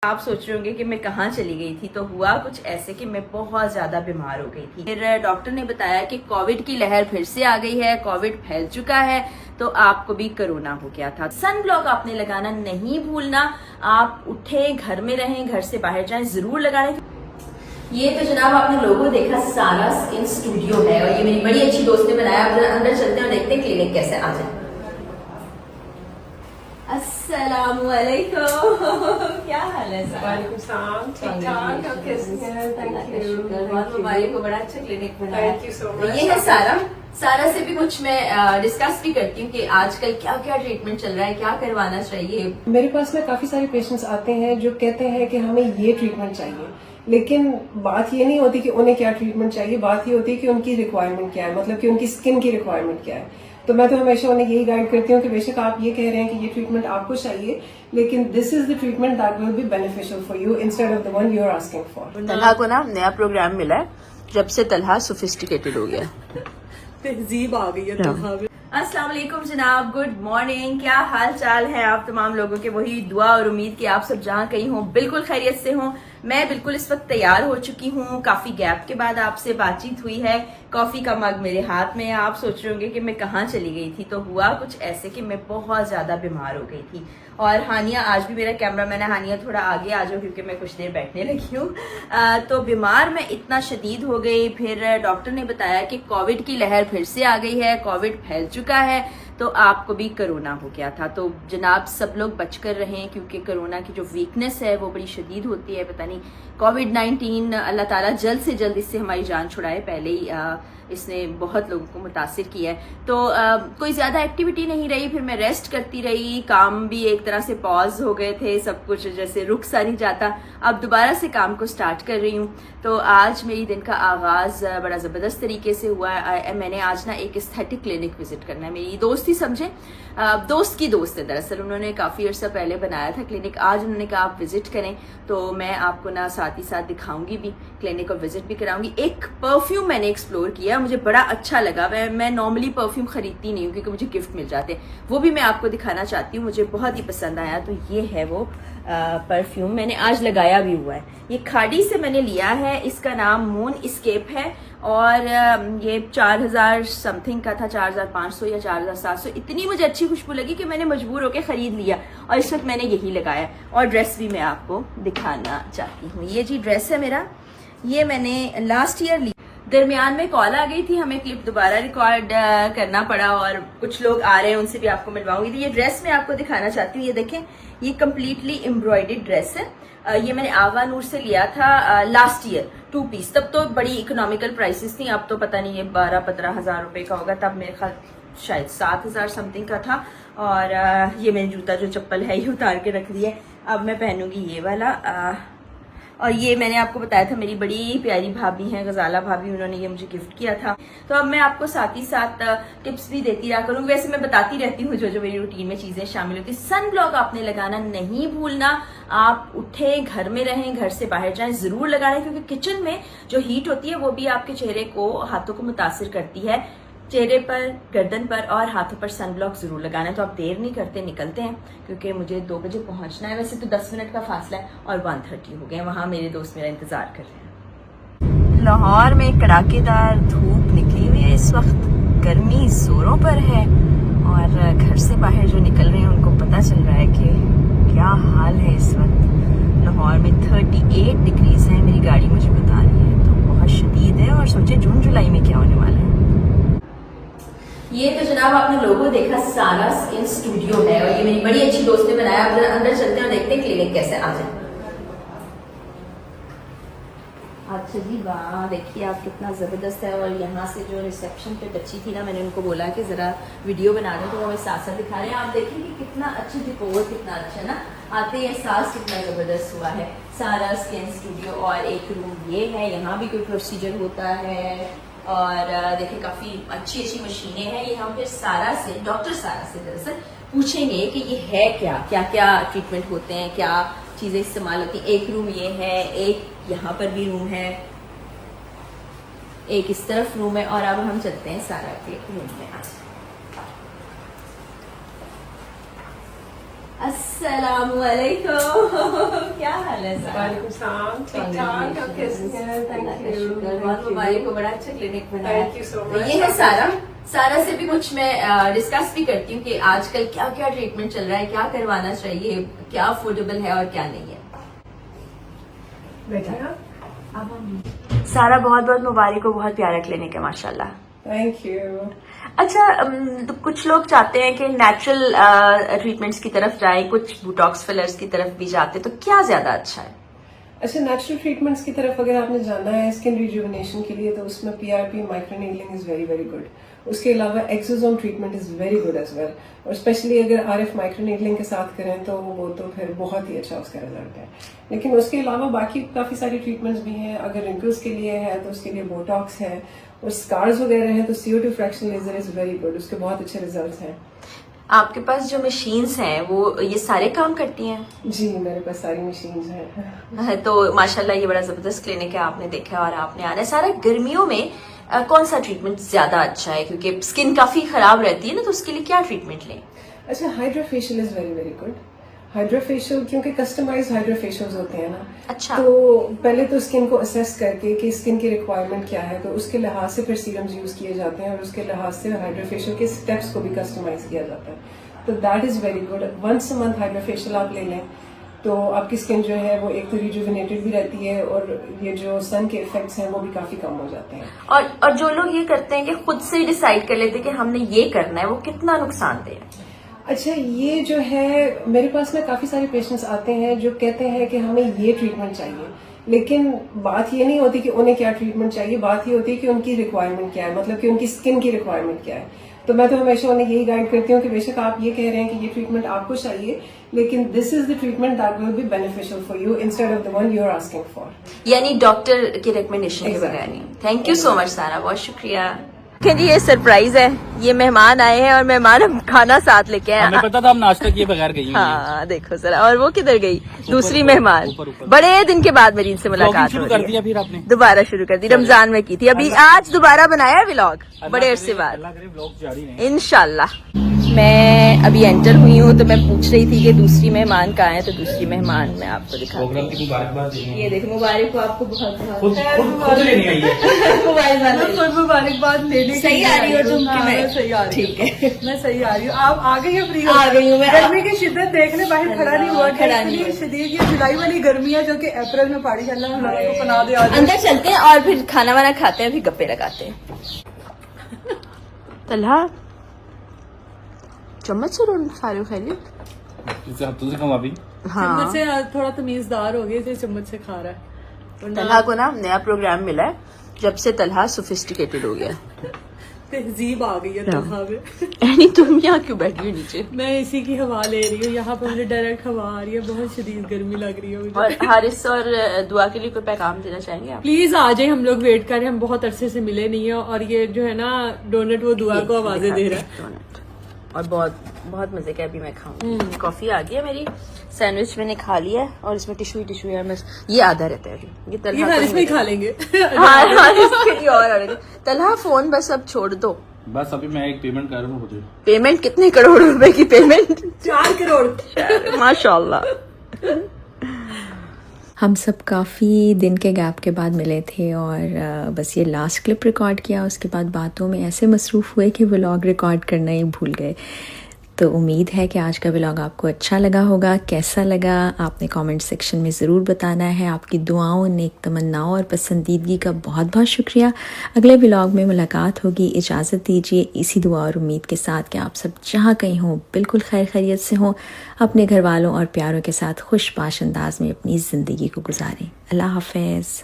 आप सोच रहे होंगे कि मैं कहाँ चली गई थी। तो हुआ कुछ ऐसे कि मैं बहुत ज्यादा बीमार हो गई थी। फिर डॉक्टर ने बताया कि कोविड की लहर फिर से आ गई है, कोविड फैल चुका है, तो आपको भी कोरोना हो गया था। सन ब्लॉक आपने लगाना नहीं भूलना। आप उठे, घर में रहें, घर से बाहर जाएं, जरूर लगाना। ये तो जनाब आपने लोगो देखा, सारा स्किन स्टूडियो है और ये मेरी बड़ी अच्छी दोस्त ने बनाया। आप जरा अंदर चलते हैं और देखते हैं क्लिनिक कैसे। आ जाए। अस्सलामुअलैकुम, क्या हाल है सर? वालेकुम सलाम, ठीक ठाक, आप कैसे हैं? Thank you. बहुत मुबारक हो, बड़ा अच्छा क्लिनिक बनाया। Thank you so much. ये है सारा से भी कुछ मैं डिस्कस भी करती हूँ कि आजकल क्या क्या ट्रीटमेंट चल रहा है, क्या करवाना चाहिए। मेरे पास में काफी सारे पेशेंट्स आते हैं जो कहते हैं कि हमें ये ट्रीटमेंट चाहिए, लेकिन बात ये नहीं होती कि उन्हें क्या ट्रीटमेंट चाहिए, बात ये होती है कि उनकी रिक्वायरमेंट क्या है, मतलब कि उनकी स्किन की रिक्वायरमेंट क्या है। तो मैं तो हमेशा उन्हें यही गाइड करती हूँ कि बेशक आप ये कह रहे हैं कि ये ट्रीटमेंट आपको चाहिए, लेकिन this is the treatment that will be beneficial for you instead of the one you are asking for. Talha को ना नया प्रोग्राम मिला है, जब से तलहा सोफिस्टिकेटेड हो गया। तहजीब आ गई है तलहा में। अस्सलाम वालेकुम जनाब, गुड मॉर्निंग। क्या हाल चाल है आप तमाम लोगों के? वही दुआ और उम्मीद कि आप सब जहाँ कहीं हों बिल्कुल खैरियत से हों। मैं बिल्कुल इस वक्त तैयार हो चुकी हूँ, काफी गैप के बाद आपसे बातचीत हुई है। कॉफी का मग मेरे हाथ में है। आप सोच रहे होंगे कि मैं कहाँ चली गई थी। तो हुआ कुछ ऐसे कि मैं बहुत ज्यादा बीमार हो गई थी। और हानिया, आज भी मेरा कैमरामैन है, हानिया थोड़ा आगे आ जाओ क्योंकि मैं कुछ देर बैठने लगी हूँ। तो बीमार मैं इतना शदीद हो गई। फिर डॉक्टर ने बताया कि कोविड की लहर फिर से आ गई है, कोविड फैल चुका है, तो आपको भी कोरोना हो गया था। तो जनाब सब लोग बचकर रहें क्योंकि कोरोना की जो वीकनेस है वो बड़ी शदीद होती है। पता नहीं कोविड-19 अल्लाह ताला जल्द से जल्द इससे हमारी जान छुड़ाए। पहले ही इसने बहुत लोगों को मुतासिर किया है। तो कोई ज्यादा एक्टिविटी नहीं रही। फिर मैं रेस्ट करती रही, काम भी एक तरह से पॉज हो गए थे, सब कुछ जैसे रुक सा नहीं जाता। अब दोबारा से काम को स्टार्ट कर रही हूँ। तो आज मेरी दिन का आगाज बड़ा जबरदस्त तरीके से हुआ है। मैंने आज ना एक एस्थेटिक क्लिनिक विजिट करना है। मेरी दोस्त ही समझे, दोस्त की दोस्त है दरअसल। उन्होंने काफी अर्सा पहले बनाया था क्लिनिक। आज उन्होंने कहा आप विजिट करें, तो मैं आपको ना साथ ही साथ दिखाऊंगी भी क्लिनिक और विजिट भी कराऊंगी। एक परफ्यूम मैंने एक्सप्लोर किया, मुझे बड़ा अच्छा लगा। मैं नॉर्मली परफ्यूम खरीदती नहीं हूँ क्योंकि मुझे गिफ्ट मिल जाते हैं, वो भी मैं आपको दिखाना चाहती हूँ। मुझे बहुत ही पसंद आया। तो ये है वो परफ्यूम, मैंने आज लगाया भी हुआ है। ये खाड़ी से मैंने लिया है, इसका नाम मून एस्केप है और ये 4000 समथिंग का था, 4500 या 4700। इतनी मुझे अच्छी खुशबू लगी कि मैंने मजबूर होकर खरीद लिया और इस वक्त मैंने यही लगाया। और ड्रेस भी मैं आपको दिखाना चाहती हूँ। ये जी ड्रेस है मेरा, ये मैंने लास्ट ईयर ली। दरमियान में कॉल आ गई थी, हमें क्लिप दोबारा रिकॉर्ड करना पड़ा और कुछ लोग आ रहे हैं, उनसे भी आपको मिलवाऊंगी। तो ये ड्रेस मैं आपको दिखाना चाहती हूँ। ये देखें, ये कम्प्लीटली एम्ब्रॉयडर्ड ड्रेस है। ये मैंने आवा नूर से लिया था लास्ट ईयर, 2 पीस। तब तो बड़ी इकोनॉमिकल प्राइसेस थी, अब तो पता नहीं ये 12-15 हजार रुपए का होगा। तब मेरे ख्याल शायद 7000 समथिंग का था। और ये मैंने जूता जो चप्पल है ये उतार के रख दिया। अब मैं पहनूंगी ये वाला। और ये मैंने आपको बताया था, मेरी बड़ी प्यारी भाभी हैं गजाला भाभी, उन्होंने ये मुझे गिफ्ट किया था। तो अब मैं आपको साथ ही साथ टिप्स भी देती रहा करूँगी। वैसे मैं बताती रहती हूँ जो मेरी रूटीन में चीजें शामिल होती। सन ब्लॉक आपने लगाना नहीं भूलना। आप उठे, घर में रहें, घर से बाहर जाएं, जरूर लगाना, क्योंकि किचन में जो हीट होती है वो भी आपके चेहरे को, हाथों को मुतासिर करती है। चेहरे पर, गर्दन पर और हाथों पर सन ब्लॉक जरूर लगाना है। तो आप देर नहीं करते, निकलते हैं क्योंकि मुझे 2 बजे पहुंचना है। वैसे तो 10 मिनट का फासला है और 1:30 हो गए। वहां मेरे दोस्त मेरा इंतजार कर रहे हैं। लाहौर में कड़ाकेदार धूप निकली हुई है इस वक्त, गर्मी जोरों पर है और घर से बाहर जो निकल रहे हैं उनको पता चल रहा है कि क्या हाल है इस वक्त। लाहौर में 38 डिग्रीज है, मेरी गाड़ी मुझे बता रही है। तो बहुत शदीद है और सोचे जून जुलाई में क्या होने वाला है। ये तो जनाब आपने लोगो देखा, सारा स्किन स्टूडियो है और ये मेरी बड़ी अच्छी दोस्त ने बनाया। आप जरा अंदर चलते हैं और देखते हैं क्लिनिक कैसे। आ जाए। अच्छा जी, वाह, देखिए आप कितना जबरदस्त है। और यहाँ से जो रिसेप्शन पे बच्ची थी ना, मैंने उनको बोला कि जरा वीडियो बना दें, तो वो हमें साथ साथ दिखा रहे हैं। आप देखिए कि कितना अच्छा डिकोर, कितना अच्छा ना, आते ही एहसास कितना जबरदस्त हुआ है। सारा स्किन स्टूडियो और एक रूम ये है, यहाँ भी कोई प्रोसीजर होता है। और देखिए काफी अच्छी अच्छी मशीनें हैं। ये हम फिर सारा से, डॉक्टर सारा से दरअसल पूछेंगे कि ये है क्या, क्या क्या ट्रीटमेंट होते हैं, क्या चीजें इस्तेमाल होती हैं। एक रूम ये है, एक यहाँ पर भी रूम है, एक इस तरफ रूम है। और अब हम चलते हैं सारा के रूम में। अस्सलामुअलैकुम। क्या हाल है सर? वालेकुम सलाम, ठीक-ठाक, आप कैसे हैं? Thank you. बहुत मुबारक हो, बड़ा अच्छा क्लिनिक बनाया। Thank you so much. ये है सारा से भी कुछ मैं डिस्कस भी करती हूँ कि आजकल क्या क्या ट्रीटमेंट चल रहा है, क्या करवाना चाहिए, क्या अफोर्डेबल है और क्या नहीं है। बेटा, सारा बहुत बहुत मुबारक हो, बहुत प्यारा क्लिनिक है माशाल्लाह। Thank you. अच्छा, तो कुछ लोग चाहते हैं कि नेचुरल ट्रीटमेंट्स की तरफ जाएं, कुछ बोटॉक्स फिलर्स की तरफ भी जाते हैं, तो क्या ज्यादा अच्छा है? अच्छा, नेचुरल ट्रीटमेंट्स की तरफ अगर आपने जाना है स्किन रिजुविनेशन के लिए तो उसमें PRP microneedling is very very good. उसके अलावा exosome treatment is very good as well, और स्पेशली अगर RF माइक्रोनीडलिंग के साथ करें तो वो तो फिर बहुत ही अच्छा उसका रिजल्ट है। लेकिन उसके अलावा बाकी काफी सारी ट्रीटमेंट्स भी हैं। अगर रिंकल्स के लिए है तो उसके लिए बोटॉक्स है, और स्कार्स वगैरह हैं तो CO2 fraction laser is very good, उसके बहुत अच्छे रिजल्ट हैं। आपके पास जो मशीन्स हैं वो ये सारे काम करती हैं? जी, मेरे पास सारी मशीन्स हैं। तो माशाल्लाह ये बड़ा जबरदस्त क्लिनिक है, आपने देखा और आपने आना है। सारा गर्मियों में कौन सा ट्रीटमेंट ज्यादा अच्छा है, क्योंकि स्किन काफी खराब रहती है ना, तो उसके लिए क्या ट्रीटमेंट लें? अच्छा, hydrofacial is very very good. Hydrofacial क्योंकि कस्टमाइज हाइड्रोफेशियल्स होते हैं ना, अच्छा। तो पहले तो स्किन को असेस करके कि स्किन की रिक्वायरमेंट क्या है, तो उसके लिहाज से फिर सीरम्स यूज किए जाते हैं, और उसके लिहाज से हाइड्रोफेशियल के स्टेप्स को भी कस्टमाइज किया जाता है। तो that is very good. Once a month hydrofacial आप ले लें तो आपकी स्किन जो है वो एक तो रिजुविनेटेड भी रहती है, और ये जो सन के इफेक्ट्स हैं वो भी काफी कम हो जाते हैं। और जो लोग ये करते हैं कि खुद से डिसाइड कर लेते हैं कि हमने ये करना है, वो कितना नुकसानदेह है? अच्छा, ये जो है मेरे पास ना काफी सारे पेशेंट्स आते हैं जो कहते हैं कि हमें ये ट्रीटमेंट चाहिए, लेकिन बात ये नहीं होती कि उन्हें क्या ट्रीटमेंट चाहिए, बात ये होती है कि उनकी रिक्वायरमेंट क्या है, मतलब कि उनकी स्किन की रिक्वायरमेंट क्या है। तो मैं तो हमेशा उन्हें यही गाइड करती हूँ कि बेशक आप ये कह रहे हैं कि ये ट्रीटमेंट आपको चाहिए, लेकिन this is the treatment that will be beneficial for you instead of the one you are asking for. यानी डॉक्टर की रिकमेंडेशन के बगैर Exactly. नहीं। थैंक यू सो मच सारा, बहुत शुक्रिया। जी, ये सरप्राइज है, ये मेहमान आए हैं और मेहमान हम खाना साथ लेके आए। हमें पता था हम नाश्ता किए बगैर गई होंगी। हाँ देखो जरा, और वो किधर गई दूसरी मेहमान? ऊपर। बड़े दिन के बाद मेरी इनसे मुलाकात शुरू हो कर रही दिया है। फिर आपने? दोबारा शुरू कर दी, रमजान में की थी, अभी आज दोबारा बनाया व्लॉग बड़े अरसे बाद, अल्लाह करे व्लॉग जारी रहे। इंशाल्लाह। मैं अभी एंटर हुई हूँ तो मैं पूछ रही थी कि दूसरी मेहमान कहाँ है, तो दूसरी मेहमान मैं आपको दिखाती प्रोग्राम की मुबारकबाद देनी है। हूँ। ये देखो, मुबारक हो आपको बहुत खुद बहुत। खुद लेनी आई है। मोबाइल वाला मुबारकबाद लेने सही आ रही हो तुम कि मैं? सही आ रही ठीक है, मैं सही आ रही हूँ। आप आ गई हैं फ्री? आ गई हूँ मैं। गर्मी की शिद्दत देखने बाहर खड़ा नहीं हुआ, खड़ा नहीं इतनी शदीद ये जुलाई वाली गर्मी है जो कि अप्रैल में पड़ी। अल्लाह हम लोगों को पना दे। आज अंदर चलते हैं और फिर खाना वाना खाते हैं, फिर गप्पे लगाते हैं। तलहा चम्मच से रोल खा रहे हो? खैरियत? तुझे कम अभी हाँ, चम्मच से थोड़ा तमीजदार हो गया, चम्मच से खा रहा है। तलहा को ना नया प्रोग्राम मिला है, जब से तलहा सोफिस्टिकेटेड हो गया। तहजीब आ गई है तलहा में। एनी तुम यहाँ क्यों बैठी हो नीचे? मैं इसी की हवा ले रही हूँ, यहाँ पर मुझे डायरेक्ट हवा आ रही है, बहुत शदीद गर्मी लग रही है मुझे। और हारिस और दुआ के लिए कोई पैगाम देना चाहेंगे आप? प्लीज आ जाए, हम लोग वेट कर रहे हैं, हम बहुत अरसे से मिले नहीं है, और ये जो है ना डोनट वो दुआ को आवाजें दे रहा है। डोनट। और बहुत बहुत मजे का, अभी मैं खाऊंगी। कॉफी आ गई है मेरी, सैंडविच मैंने खा लिया है, और इसमें टिश्यू है, मैं ये आधा रहता है अभी। ये तलहा ये इसमें खा लेंगे। हाँ, इसके लिए और तलहा फोन बस अब छोड़ दो। बस अभी मैं एक पेमेंट कर रहा हूँ मुझे। पेमेंट कितने करोड़ रुपए की पेमेंट? 4 करोड़ माशाल्लाह। हम सब काफ़ी दिन के गैप के बाद मिले थे, और बस ये लास्ट क्लिप रिकॉर्ड किया, उसके बाद बातों में ऐसे मसरूफ़ हुए कि व्लॉग रिकॉर्ड करना ही भूल गए। तो उम्मीद है कि आज का व्लॉग आपको अच्छा लगा होगा। कैसा लगा आपने कमेंट सेक्शन में ज़रूर बताना है। आपकी दुआओं, नेक तमन्नाओं और पसंदीदगी का बहुत बहुत शुक्रिया। अगले व्लॉग में मुलाकात होगी। इजाज़त दीजिए इसी दुआ और उम्मीद के साथ कि आप सब जहाँ कहीं हों बिल्कुल खैर खैरियत से हों, अपने घर वालों और प्यारों के साथ खुशबाश अंदाज में अपनी ज़िंदगी को गुजारें। अल्लाह हाफ़िज़।